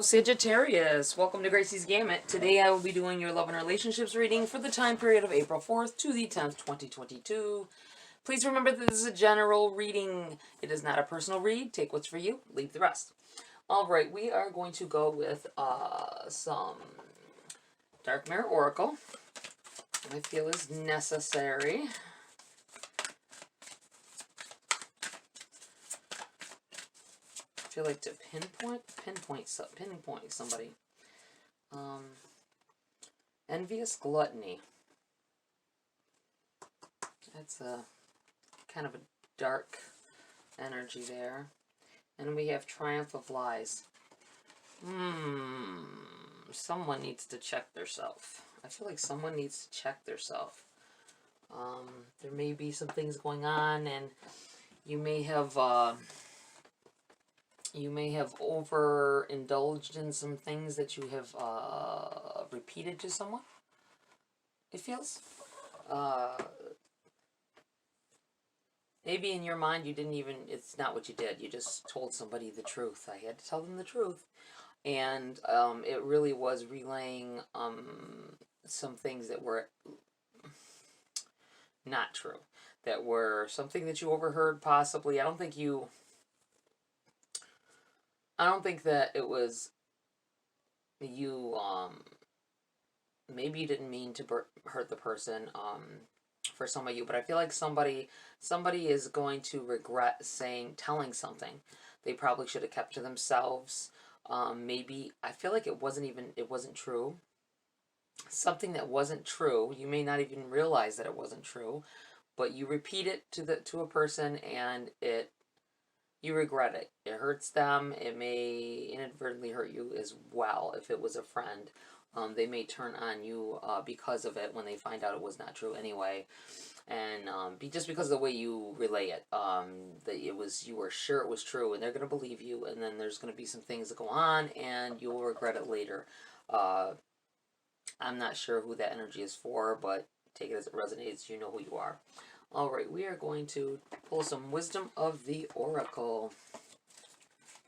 Sagittarius, welcome to Gracie's Gamut. Today I will be doing your love and relationships reading for the time period of April 4th to the 10th, 2022. Please remember that this is a general reading. It is not a personal read. Take what's for you, leave the rest. Alright, we are going to go with some Dark Mirror Oracle. I feel is necessary. I feel like to pinpoint somebody. Envious Gluttony. That's a kind of a dark energy there. And we have Triumph of Lies. Someone needs to check theirself. I feel like someone needs to check theirself. There may be some things going on, and you may have overindulged in some things that you have repeated to someone. It feels. Maybe in your mind you didn't even, it's not what you did. You just told somebody the truth. I had to tell them the truth. And it really was relaying some things that were not true. That were something that you overheard possibly. I don't think that it was you, maybe you didn't mean to hurt the person, for some of you, but I feel like somebody is going to regret telling something they probably should have kept to themselves. Maybe, I feel like it wasn't true. Something that wasn't true, you may not even realize that it wasn't true, but you repeat it to a person and you regret it. It hurts them. It may inadvertently hurt you as well. If it was a friend, they may turn on you because of it when they find out it was not true anyway. And just because of the way you relay it, that you were sure it was true, and they're going to believe you, and then there's going to be some things that go on, and you will regret it later. I'm not sure who that energy is for, but take it as it resonates. You know who you are. Alright, we are going to pull some Wisdom of the Oracle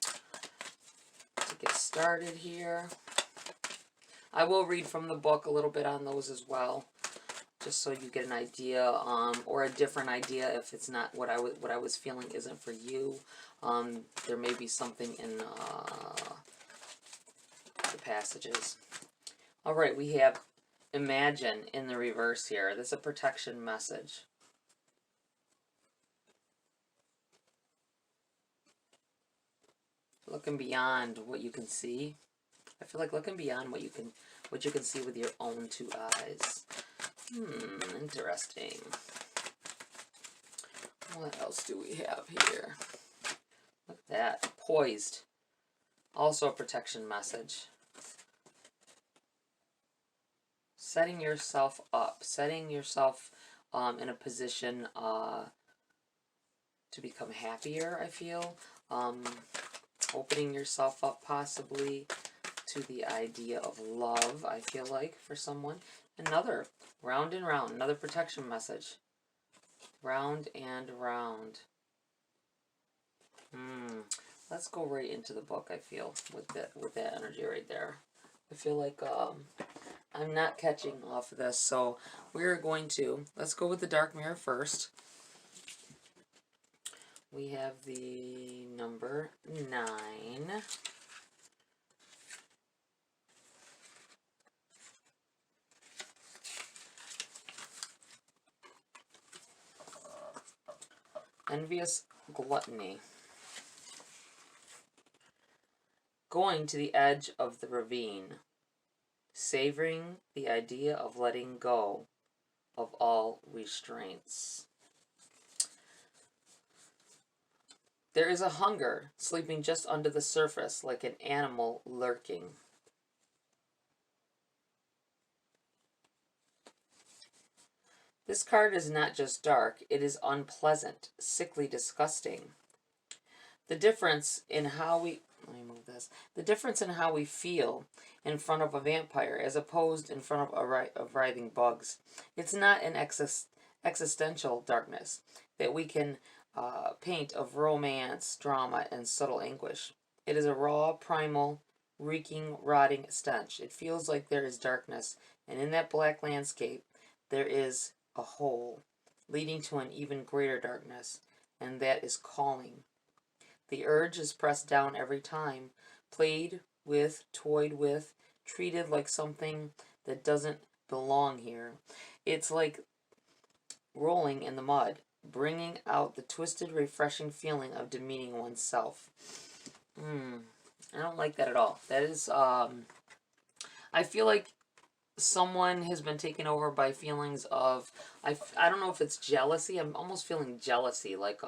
to get started here. I will read from the book a little bit on those as well, just so you get an idea, or a different idea if it's not what I was feeling isn't for you. There may be something in the passages. Alright, we have Imagine in the reverse here. This is a protection message. Looking beyond what you can see. I feel like looking beyond what you can see with your own two eyes. Interesting. What else do we have here? Look at that. Poised. Also a protection message. Setting yourself up. Setting yourself in a position to become happier, I feel. Opening yourself up possibly to the idea of love, I feel like, for someone. Another, round and round, another protection message. Round and round. Let's go right into the book, I feel, with that energy right there. I feel like I'm not catching off of this, so we're going to, let's go with the Dark Mirror first. We have the number 9. Envious Gluttony. Going to the edge of the ravine, savoring the idea of letting go of all restraints. There is a hunger sleeping just under the surface like an animal lurking. This card is not just dark, it is unpleasant, sickly disgusting. The difference in how we feel in front of a vampire as opposed in front of writhing bugs. It's not an existential darkness that we can paint of romance, drama, and subtle anguish. It is a raw, primal, reeking, rotting stench. It feels like there is darkness, and in that black landscape there is a hole leading to an even greater darkness, and that is calling. The urge is pressed down every time, played with, toyed with, treated like something that doesn't belong here. It's like rolling in the mud, bringing out the twisted, refreshing feeling of demeaning oneself. I don't like that at all. That is, I feel like someone has been taken over by feelings of, I don't know if it's jealousy. I'm almost feeling jealousy, like,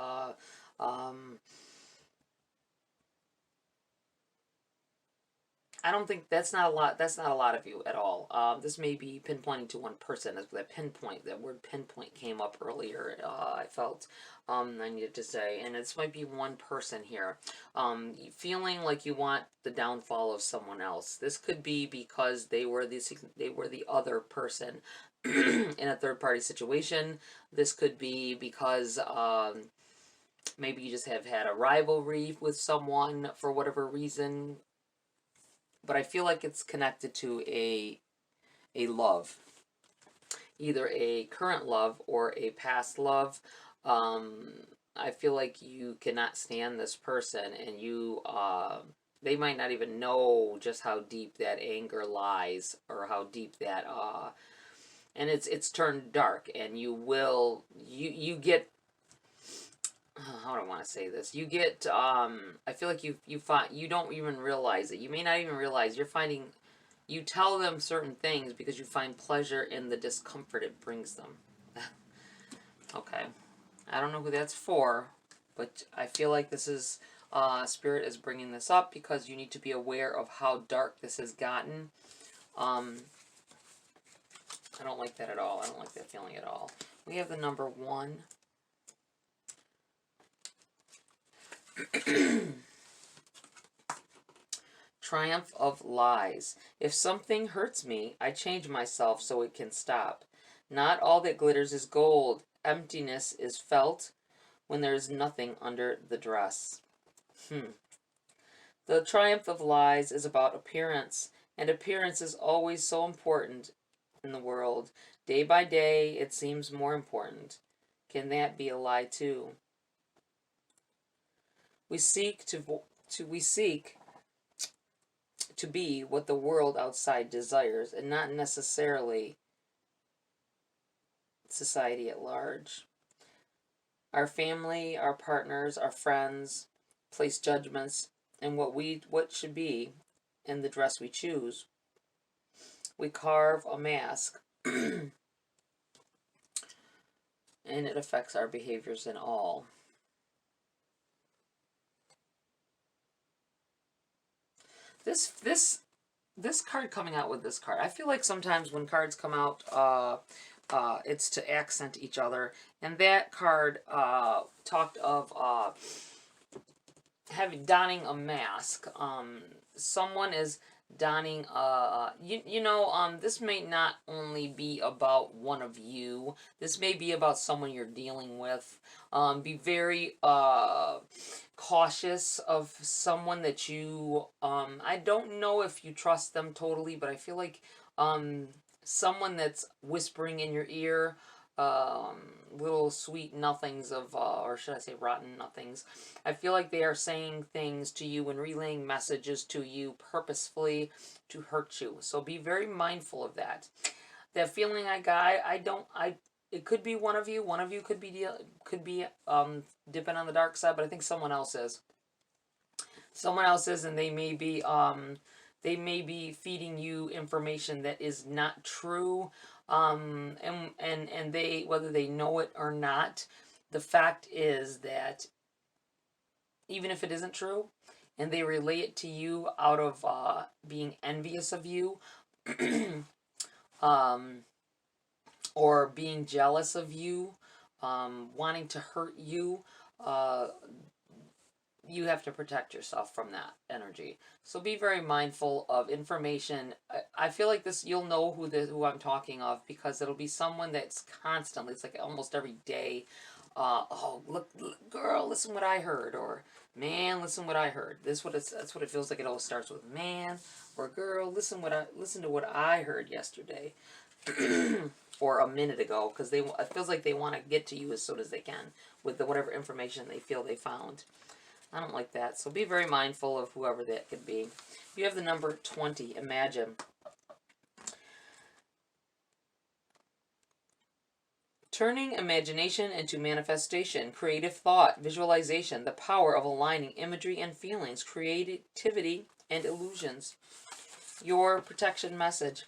I don't think that's not a lot. That's not a lot of you at all. This may be pinpointing to one person. As that pinpoint, that word pinpoint came up earlier. I felt I needed to say, and this might be one person here. Feeling like you want the downfall of someone else. This could be because they were the other person in a third party situation. This could be because maybe you just have had a rivalry with someone for whatever reason, but I feel like it's connected to a love, either a current love or a past love. I feel like you cannot stand this person, and they might not even know just how deep that anger lies, or how deep that and it's turned dark, and you get, how do I want to say this? You get, I feel like you find, you don't even realize it. You may not even realize you tell them certain things because you find pleasure in the discomfort it brings them. Okay. I don't know who that's for, but I feel like this is, Spirit is bringing this up because you need to be aware of how dark this has gotten. I don't like that at all. I don't like that feeling at all. We have the number 1. Triumph of lies. If something hurts me, I change myself so it can stop. Not all that glitters is gold. Emptiness is felt when there is nothing under the dress. The triumph of lies is about appearance, and appearance is always so important in the world. Day by day, it seems more important. Can that be a lie too? We seek to be what the world outside desires, and not necessarily society at large. Our family, our partners, our friends place judgments in what should be in the dress we choose. We carve a mask and it affects our behaviors in all. This card coming out with this card, I feel like sometimes when cards come out, it's to accent each other, and that card talked of donning a mask. Someone is donning this may not only be about one of you. This may be about someone you're dealing with. Be very cautious of someone that you I don't know if you trust them totally, but I feel like someone that's whispering in your ear little sweet nothings of or should I say rotten nothings. I feel like they are saying things to you and relaying messages to you purposefully to hurt you. So be very mindful of that. That feeling I got, it could be one of you. One of you could be dipping on the dark side, but I think someone else is. Someone else is, and they may be feeding you information that is not true. And they, whether they know it or not, the fact is that even if it isn't true, and they relay it to you out of being envious of you, or being jealous of you, wanting to hurt you, you have to protect yourself from that energy. So be very mindful of information. I feel like this, you'll know who I'm talking of, because it'll be someone that's constantly, it's like almost every day, oh, look, girl, listen what I heard, or man, listen what I heard. That's what it feels like. It always starts with man or girl. Listen to what I heard yesterday, or a minute ago, because it feels like they want to get to you as soon as they can with whatever information they feel they found. I don't like that. So be very mindful of whoever that could be. You have the number 20. Imagine. Turning imagination into manifestation, creative thought, visualization, the power of aligning imagery and feelings, creativity and illusions. Your protection message.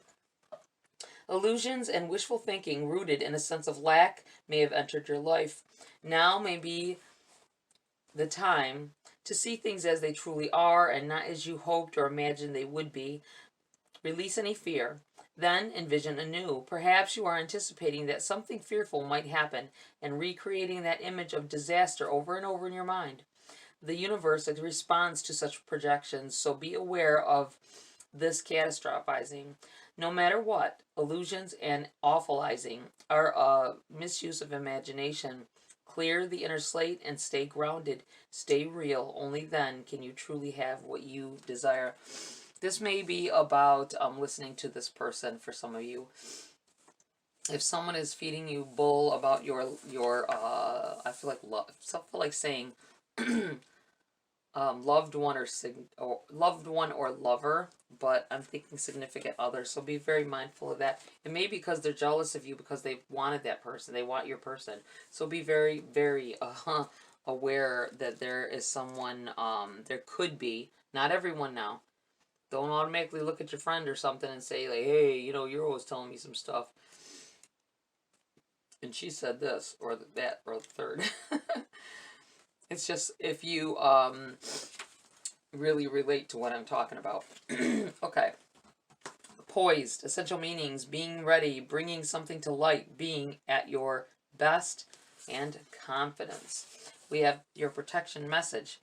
Illusions and wishful thinking rooted in a sense of lack may have entered your life. Now may be the time to see things as they truly are and not as you hoped or imagined they would be. Release any fear. Then envision anew. Perhaps you are anticipating that something fearful might happen and recreating that image of disaster over and over in your mind. The universe responds to such projections, so be aware of this catastrophizing. No matter what, illusions and awfulizing are a misuse of imagination. Clear the inner slate and stay grounded. Stay real. Only then can you truly have what you desire. This may be about listening to this person for some of you. If someone is feeding you bull about your I feel like saying loved one or loved one or lover, but I'm thinking significant other. So be very mindful of that. It may be because they're jealous of you because they wanted that person. They want your person. So be very, very aware that there is someone. There could be, not everyone now. Don't automatically look at your friend or something and say, like, hey, you're always telling me some stuff. And she said this, or that, or the third. It's just if you really relate to what I'm talking about. Okay. Poised, essential meanings, being ready, bringing something to light, being at your best, and confidence. We have your protection message.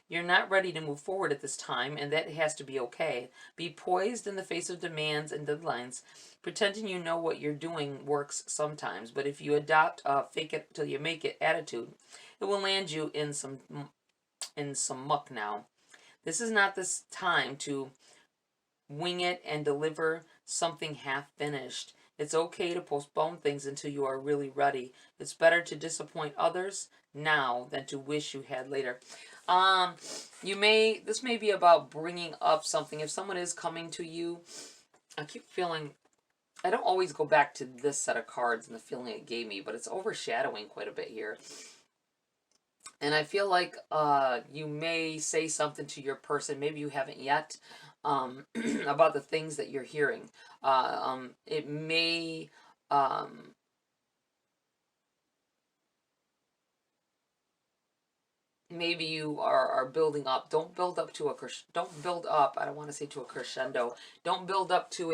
You're not ready to move forward at this time, and that has to be okay. Be poised in the face of demands and deadlines. Pretending you know what you're doing works sometimes, but if you adopt a fake it till you make it attitude, it will land you in some muck now. This is not this time to wing it and deliver something half finished. It's okay to postpone things until you are really ready. It's better to disappoint others now than to wish you had later. This may be about bringing up something. If someone is coming to you, I keep feeling, I don't always go back to this set of cards and the feeling it gave me, but it's overshadowing quite a bit here. And I feel like you may say something to your person, maybe you haven't yet, about the things that you're hearing. It may maybe you are building up. Don't build up to don't build up, I don't want to say to a crescendo. Don't build up to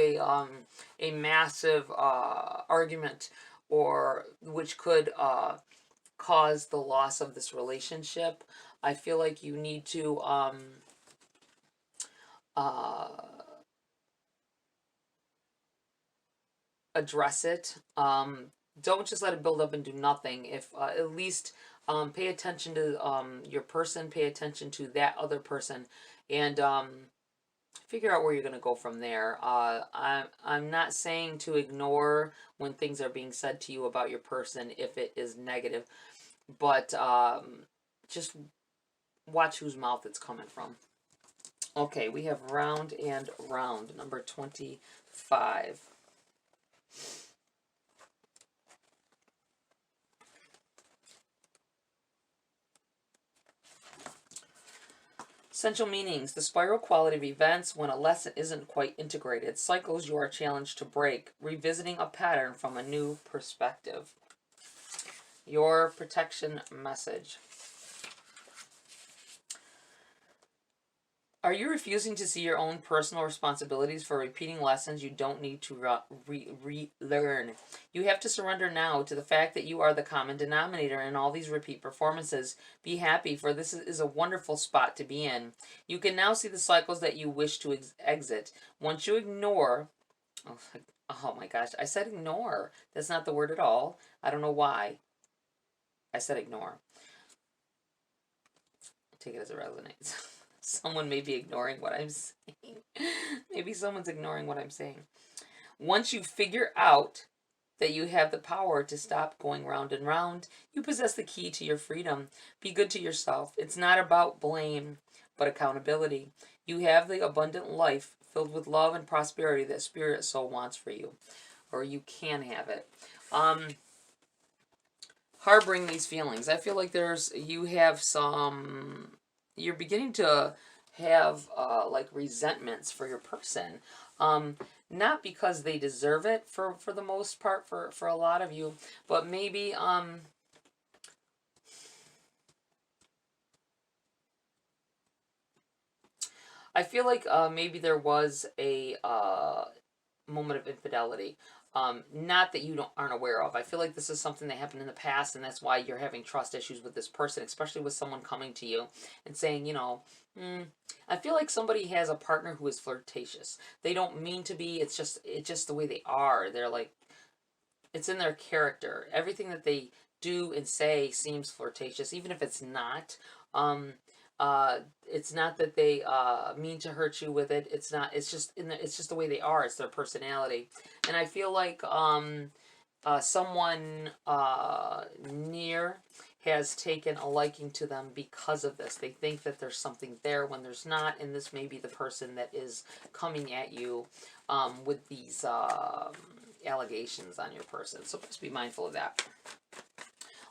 a massive argument, or which could cause the loss of this relationship. I feel like you need to address it. Don't just let it build up and do nothing. If at least pay attention to your person, pay attention to that other person, and figure out where you're going to go from there. I'm not saying to ignore when things are being said to you about your person if it is negative, but just watch whose mouth it's coming from. Okay, we have round and round, number 25. Essential meanings. The spiral quality of events when a lesson isn't quite integrated. Cycles you are challenged to break. Revisiting a pattern from a new perspective. Your protection message. Are you refusing to see your own personal responsibilities for repeating lessons you don't need to relearn? You have to surrender now to the fact that you are the common denominator in all these repeat performances. Be happy, for this is a wonderful spot to be in. You can now see the cycles that you wish to exit. Once you ignore... Oh my gosh, I said ignore. That's not the word at all. I don't know why. I said ignore. Take it as it resonates. Someone may be ignoring what I'm saying. Maybe someone's ignoring what I'm saying. Once you figure out that you have the power to stop going round and round, you possess the key to your freedom. Be good to yourself. It's not about blame, but accountability. You have the abundant life filled with love and prosperity that spirit soul wants for you, or you can have it. Harboring these feelings. I feel like you have some, you're beginning to have like resentments for your person. Not because they deserve it for the most part for a lot of you, but maybe I feel like maybe there was a moment of infidelity. Not that you aren't aware of. I feel like this is something that happened in the past, and that's why you're having trust issues with this person, especially with someone coming to you and saying, I feel like somebody has a partner who is flirtatious. They don't mean to be. It's just the way they are. They're like, it's in their character. Everything that they do and say seems flirtatious, even if it's not. It's not that they mean to hurt you with it. It's not. It's just it's just the way they are. It's their personality, and I feel like someone near has taken a liking to them because of this. They think that there's something there when there's not, and this may be the person that is coming at you with these allegations on your person. So just be mindful of that.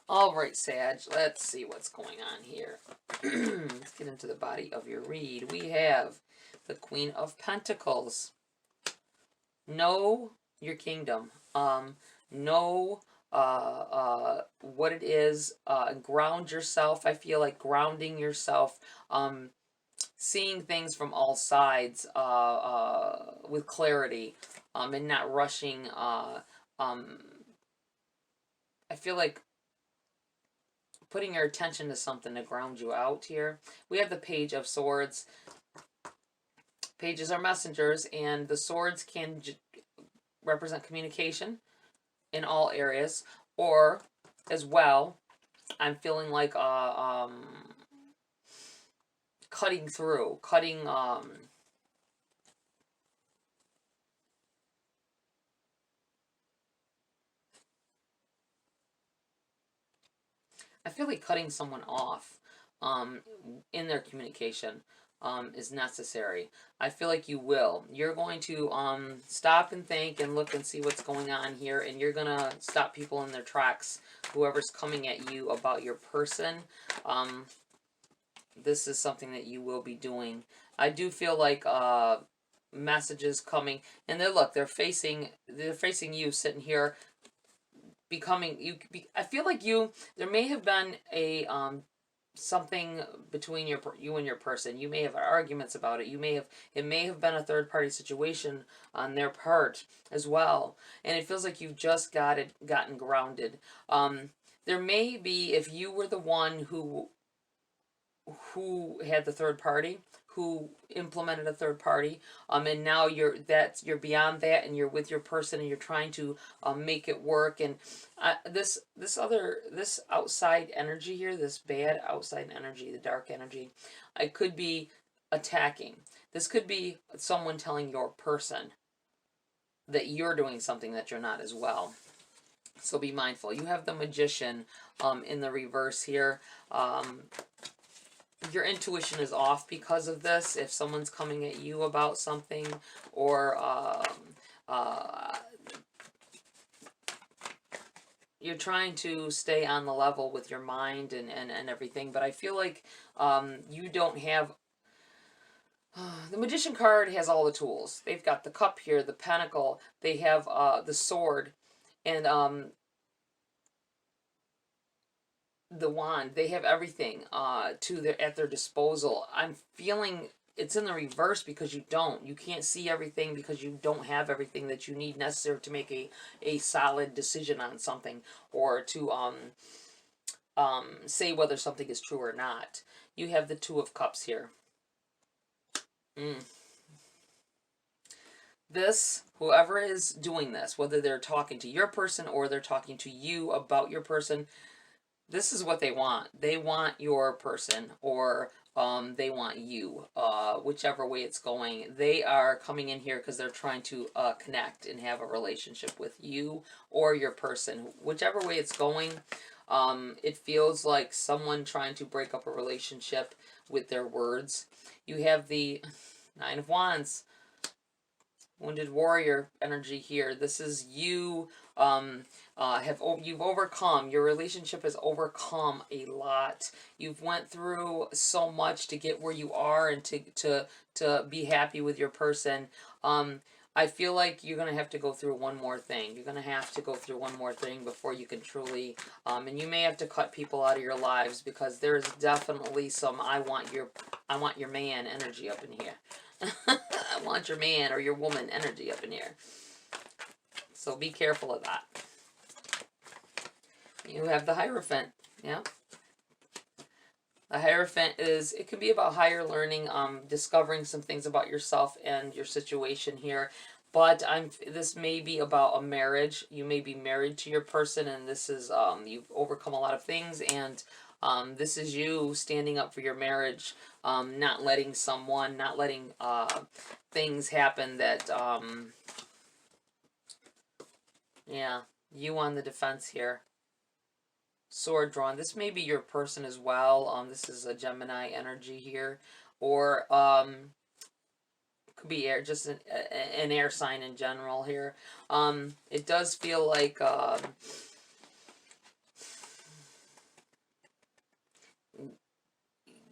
All right, Sag, let's see what's going on here. Let's get into the body of your read. We have the Queen of Pentacles. Know your kingdom. Know what it is. Ground yourself. I feel like grounding yourself. Seeing things from all sides with clarity. And not rushing. I feel like putting your attention to something to ground you out here. We have the Page of Swords. Pages are messengers, and the swords can represent communication in all areas, or as well, I'm feeling like cutting through, I feel like cutting someone off in their communication is necessary. I feel like you will. You're going to stop and think and look and see what's going on here, and you're going to stop people in their tracks, whoever's coming at you about your person. This is something that you will be doing. I do feel like messages coming, and they're facing you sitting here becoming I feel like there may have been a something between you and your person. You may have arguments about it. It may have been a third party situation on their part as well, and it feels like you've just gotten grounded. There may be, if you were the one who had the third party, who implemented a third party, and now you're beyond that, and you're with your person, and you're trying to make it work. And this outside energy here, this bad outside energy, the dark energy, it could be attacking. This could be someone telling your person that you're doing something that you're not as well. So be mindful. You have the Magician in the reverse here. Your intuition is off because of this. If someone's coming at you about something, or you're trying to stay on the level with your mind and everything, but I feel like you don't have... the Magician card has all the tools. They've got the cup here, the pentacle, they have the sword, and the wand. They have everything at their disposal. I'm feeling it's in the reverse because you can't see everything, because you don't have everything that you need necessary to make a solid decision on something, or to say whether something is true or not. You have the Two of Cups here. This, whoever is doing this, whether they're talking to your person or they're talking to you about your person, This is what they want. They want your person, or they want you, whichever way it's going. They are coming in here because they're trying to connect and have a relationship with you or your person. Whichever way it's going, it feels like someone trying to break up a relationship with their words. You have the Nine of Wands. Wounded warrior energy here. This is you you've overcome. Your relationship has overcome a lot. You've went through so much to get where you are and to be happy with your person. I feel like you're going to have to go through one more thing. You're going to have to go through one more thing before you can truly, and you may have to cut people out of your lives, because there's definitely some I want your man energy up in here. I want your man or your woman energy up in here. So be careful of that. You have the Hierophant. Yeah. The Hierophant is, it could be about higher learning, discovering some things about yourself and your situation here. But this may be about a marriage. You may be married to your person, and this is, you've overcome a lot of things, and this is you standing up for your marriage, not letting things happen that, yeah, you on the defense here. Sword drawn. This may be your person as well. This is a Gemini energy here, or could be air, just an air sign in general here. It does feel like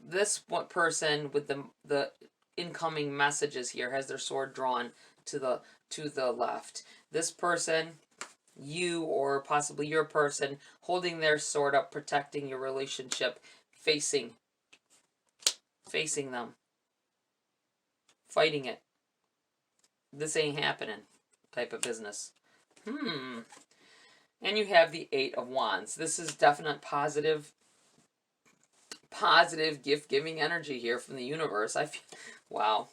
this one person with the incoming messages here has their sword drawn to the left. This person, you or possibly your person, holding their sword up, protecting your relationship, facing them, fighting it. This ain't happening type of business. And you have the Eight of Wands. This is definite positive gift-giving energy here from the universe. Wow.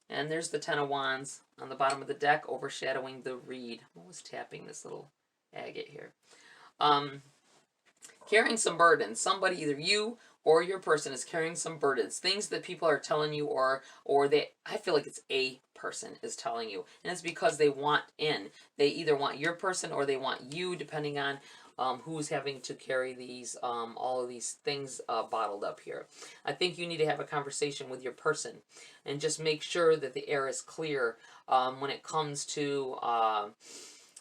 And there's the Ten of Wands on the bottom of the deck, overshadowing the reed. What was tapping this little agate here? Carrying some burdens. Somebody, either you or your person, is carrying some burdens. Things that people are telling you, or I feel like it's a person is telling you. And it's because they want in. They either want your person or they want you, depending on who's having to carry these, all of these things bottled up here. I think you need to have a conversation with your person and just make sure that the air is clear when it comes to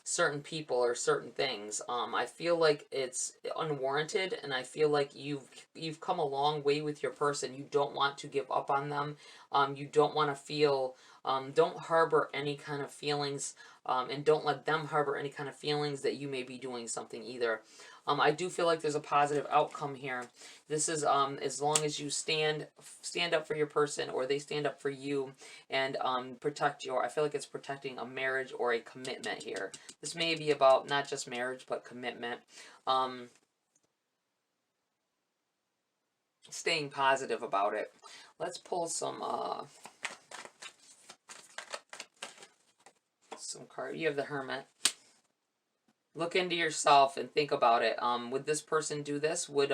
certain people or certain things. I feel like it's unwarranted, and I feel like you've come a long way with your person. You don't want to give up on them. You don't want to feel, don't harbor any kind of feelings, and don't let them harbor any kind of feelings that you may be doing something either. I do feel like there's a positive outcome here. This is as long as you stand up for your person, or they stand up for you, and protect I feel like it's protecting a marriage or a commitment here. This may be about not just marriage, but commitment. Staying positive about it. Let's pull some card. You have the Hermit. Look into yourself and think about it. Would this person do this? Would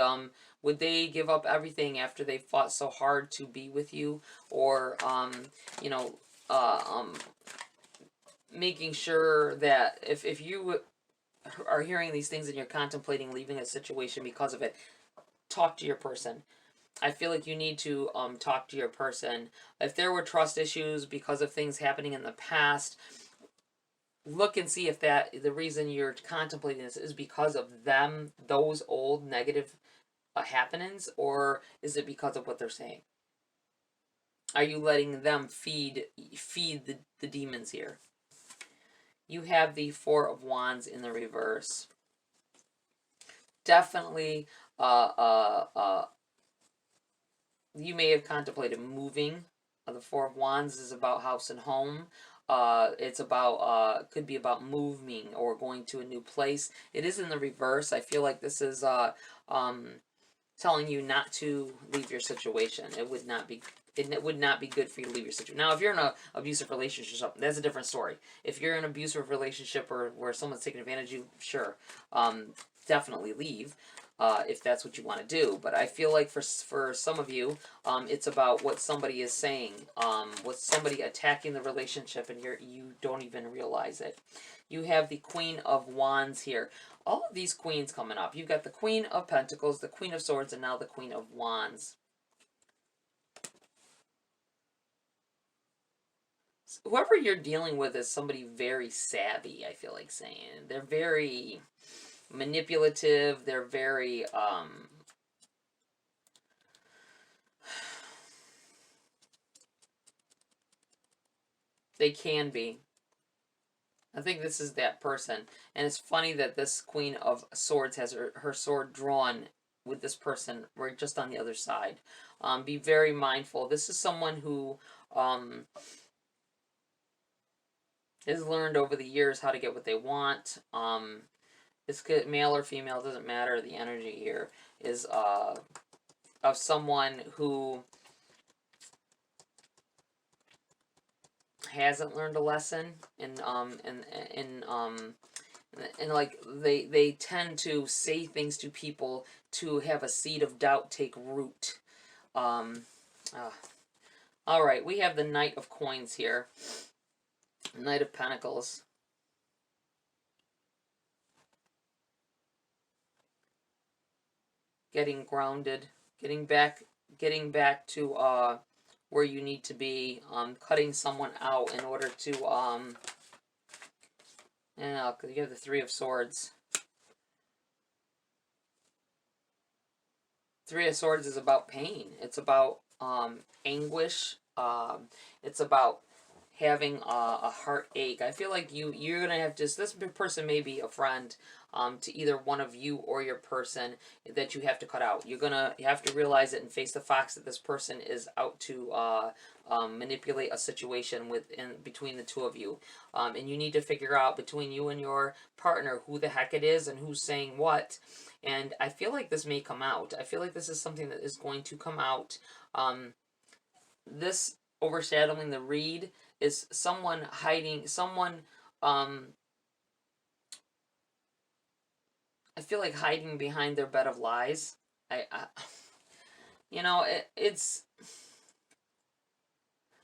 they give up everything after they fought so hard to be with you? Or you know, making sure that if you are hearing these things and you're contemplating leaving a situation because of it, talk to your person. I feel like you need to talk to your person. If there were trust issues because of things happening in the past, look and see if the reason you're contemplating this is because of those old negative happenings, or is it because of what they're saying? Are you letting them feed the demons here? You have the Four of Wands in the reverse. Definitely, you may have contemplated moving. The Four of Wands is about house and home. It's about, could be about moving or going to a new place. It is in the reverse. I feel like this is telling you not to leave your situation. It would not be it would not be good for you to leave your situation. Now, if you're in an abusive relationship or something, that's a different story. If you're in an abusive relationship or where someone's taking advantage of you, sure, definitely leave. If that's what you want to do. But I feel like for some of you, it's about what somebody is saying, with somebody attacking the relationship, and you don't even realize it. You have the Queen of Wands here. All of these queens coming up. You've got the Queen of Pentacles, the Queen of Swords, and now the Queen of Wands. Whoever you're dealing with is somebody very savvy, I feel like saying. They're very manipulative. They're very, they can be. I think this is that person. And it's funny that this Queen of Swords has her sword drawn with this person. We're just on the other side. Be very mindful. This is someone who has learned over the years how to get what they want. It's good, male or female, doesn't matter. The energy here is of someone who hasn't learned a lesson, and like they tend to say things to people to have a seed of doubt take root. All right, we have the Knight of Coins here, Knight of Pentacles. Getting grounded, getting back to where you need to be, cutting someone out in order to because you have the Three of Swords. Three of Swords is about pain. It's about anguish. It's about having a heartache. I feel like you're gonna have to. This person may be a friend to either one of you or your person that you have to cut out. You have to realize it and face the facts that this person is out to manipulate a situation between the two of you, and you need to figure out between you and your partner who the heck it is and who's saying what. And I feel like this may come out. I feel like this is something that is going to come out. This overshadowing the read is someone hiding, I feel like hiding behind their bed of lies. You know,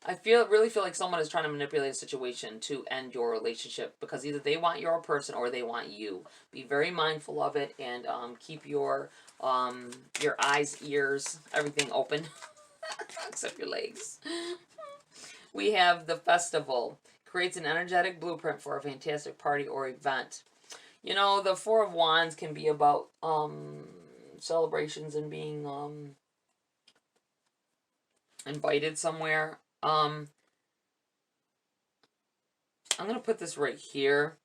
I really feel like someone is trying to manipulate a situation to end your relationship because either they want your person or they want you. Be very mindful of it, and keep your eyes, ears, everything open, except your legs. We have the Festival. Creates an energetic blueprint for a fantastic party or event. You know, the Four of Wands can be about celebrations and being invited somewhere. I'm going to put this right here.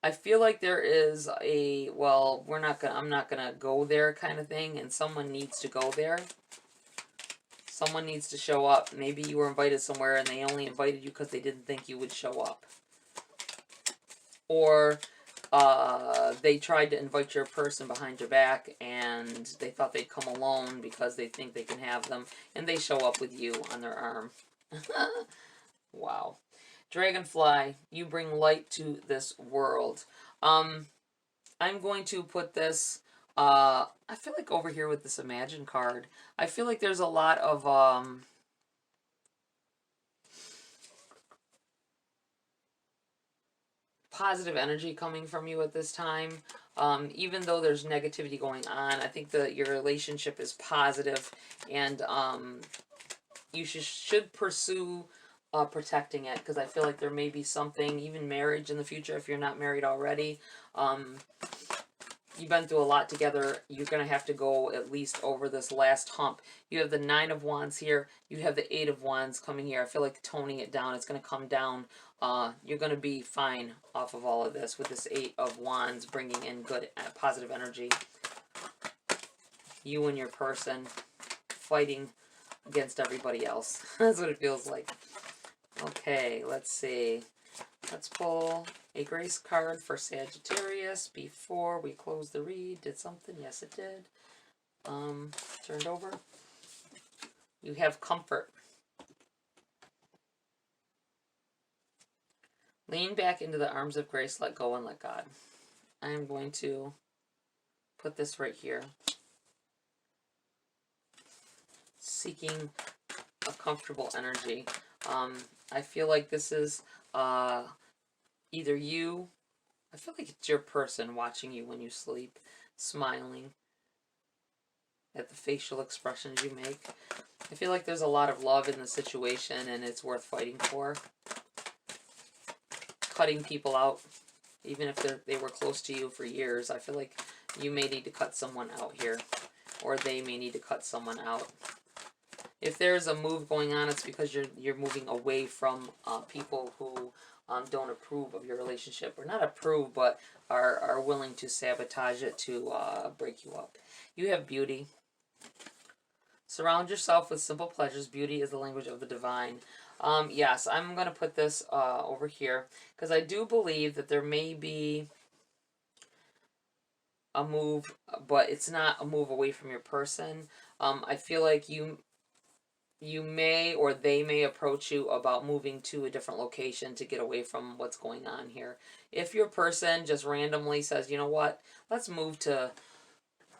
I feel like there is a, well, I'm not going to go there kind of thing, and someone needs to go there. Someone needs to show up. Maybe you were invited somewhere and they only invited you because they didn't think you would show up. Or they tried to invite your person behind your back and they thought they'd come alone because they think they can have them. And they show up with you on their arm. Wow. Dragonfly, you bring light to this world. I'm going to put this, I feel like over here with this Imagine card, I feel like there's a lot of, positive energy coming from you at this time. Even though there's negativity going on, I think that your relationship is positive, and you should pursue protecting it, because I feel like there may be something, even marriage in the future if you're not married already. You've been through a lot together. You're going to have to go at least over this last hump. You have the Nine of Wands here. You have the Eight of Wands coming here. I feel like toning it down. It's going to come down. You're going to be fine off of all of this with this Eight of Wands bringing in good, positive energy. You and your person fighting against everybody else. That's what it feels like. Okay, let's see. Let's pull a grace card for Sagittarius before we close the read. Did something? Yes, it did. Turned over. You have Comfort. Lean back into the arms of grace, let go and let God. I am going to put this right here. Seeking a comfortable energy. I feel like this is either you, I feel like it's your person watching you when you sleep, smiling at the facial expressions you make. I feel like there's a lot of love in the situation and it's worth fighting for. Cutting people out, even if they were close to you for years, I feel like you may need to cut someone out here, or they may need to cut someone out. If there's a move going on, it's because you're moving away from people who don't approve of your relationship, or not approve, but are willing to sabotage it to break you up. You have beauty. Surround yourself with simple pleasures. Beauty is the language of the divine. Yes, I'm going to put this over here because I do believe that there may be a move, but it's not a move away from your person. I feel like you may, or they may approach you about moving to a different location to get away from what's going on here. If your person just randomly says, you know what, let's move to,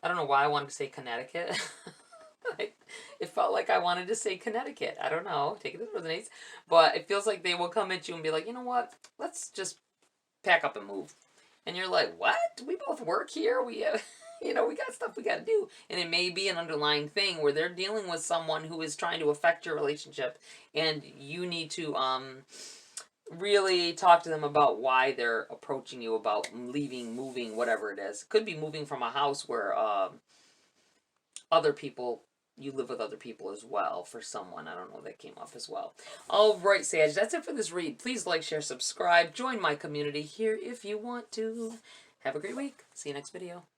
I don't know why I wanted to say Connecticut. It felt like I wanted to say Connecticut. I don't know. Take it as it resonates. But it feels like they will come at you and be like, you know what? Let's just pack up and move. And you're like, what? We both work here. We have, we got stuff we got to do. And it may be an underlying thing where they're dealing with someone who is trying to affect your relationship. And you need to really talk to them about why they're approaching you about leaving, moving, whatever it is. Could be moving from a house where other people, you live with other people as well for someone. I don't know, that came up as well. All right, Sag, that's it for this read. Please like, share, subscribe. Join my community here if you want to. Have a great week. See you next video.